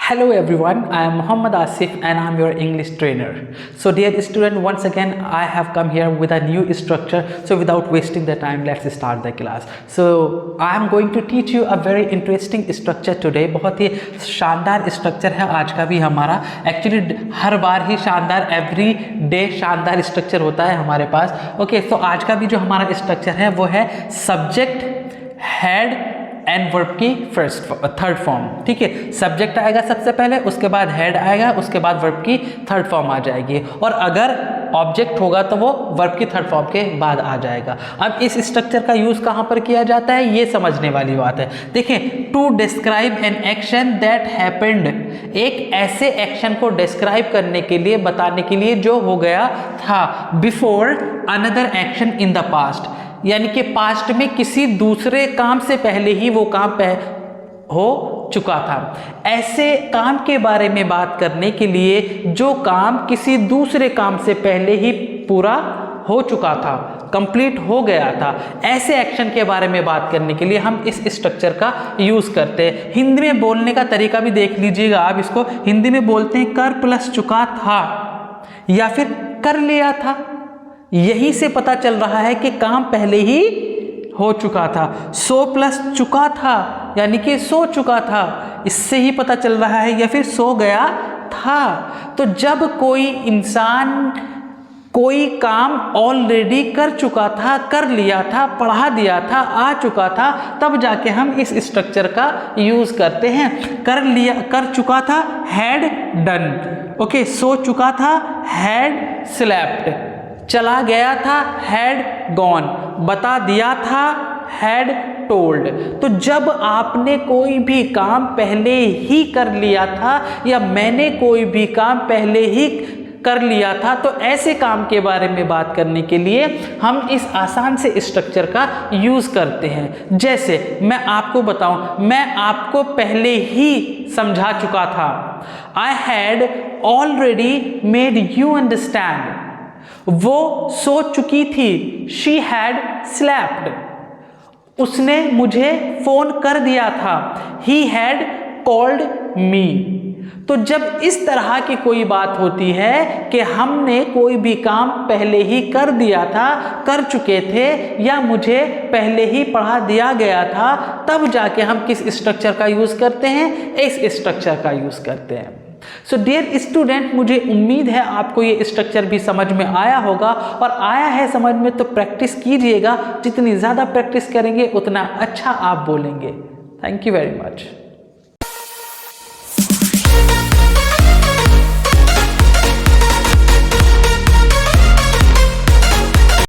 Hello everyone, I am Muhammad Asif and I am your English trainer. So dear student, once again I have come here with a new structure. So without wasting the time, let's start the class. So I am going to teach you a very interesting structure today. बहुत ही शानदार structure है आज का भी हमारा. Actually हर बार ही शानदार, every day शानदार structure होता है हमारे पास. ओके, तो आज का भी जो हमारा स्ट्रक्चर है वो है सब्जेक्ट, हेड एंड वर्ब की थर्ड फॉर्म. ठीक है, सब्जेक्ट आएगा सबसे पहले, उसके बाद हेड आएगा, उसके बाद वर्ब की थर्ड फॉर्म आ जाएगी, और अगर ऑब्जेक्ट होगा तो वो वर्ब की थर्ड फॉर्म के बाद आ जाएगा. अब इस स्ट्रक्चर का यूज कहाँ पर किया जाता है ये समझने वाली बात है. देखें, to describe an action that happened, एक ऐसे एक्शन को डिस्क्राइब करने के लिए, बताने के लिए जो हो गया था before another action in the past, यानी कि पास्ट में किसी दूसरे काम से पहले ही वो काम हो चुका था. ऐसे काम के बारे में बात करने के लिए जो काम किसी दूसरे काम से पहले ही पूरा हो चुका था, कंप्लीट हो गया था, ऐसे एक्शन के बारे में बात करने के लिए हम इस स्ट्रक्चर का यूज करते हैं. हिंदी में बोलने का तरीका भी देख लीजिएगा आप. इसको हिंदी में बोलते हैं कर प्लस चुका था या फिर कर लिया था. यही से पता चल रहा है कि काम पहले ही हो चुका था. सो प्लस चुका था यानी कि सो चुका था, इससे ही पता चल रहा है, या फिर सो गया था. तो जब कोई इंसान कोई काम ऑलरेडी कर चुका था, कर लिया था, पढ़ा दिया था, आ चुका था, तब जाके हम इस स्ट्रक्चर का यूज करते हैं. कर लिया, कर चुका था, हैड डन. ओके, सो चुका था, हैड स्लेप्ट. चला गया था, हैड गॉन. बता दिया था, हैड टोल्ड. तो जब आपने कोई भी काम पहले ही कर लिया था या मैंने कोई भी काम पहले ही कर लिया था, तो ऐसे काम के बारे में बात करने के लिए हम इस आसान से स्ट्रक्चर का यूज करते हैं. जैसे मैं आपको बताऊं, मैं आपको पहले ही समझा चुका था. I had already made you understand. वो सो चुकी थी, शी हैड स्लेप्ट. उसने मुझे फोन कर दिया था, ही हैड कॉल्ड मी. तो जब इस तरह की कोई बात होती है कि हमने कोई भी काम पहले ही कर दिया था, कर चुके थे, या मुझे पहले ही पढ़ा दिया गया था, तब जाके हम किस स्ट्रक्चर का यूज करते हैं, इस स्ट्रक्चर का यूज करते हैं. सो डियर स्टूडेंट, मुझे उम्मीद है आपको ये स्ट्रक्चर भी समझ में आया होगा, और आया है समझ में तो प्रैक्टिस कीजिएगा. जितनी ज़्यादा प्रैक्टिस करेंगे उतना अच्छा आप बोलेंगे. Thank you very much.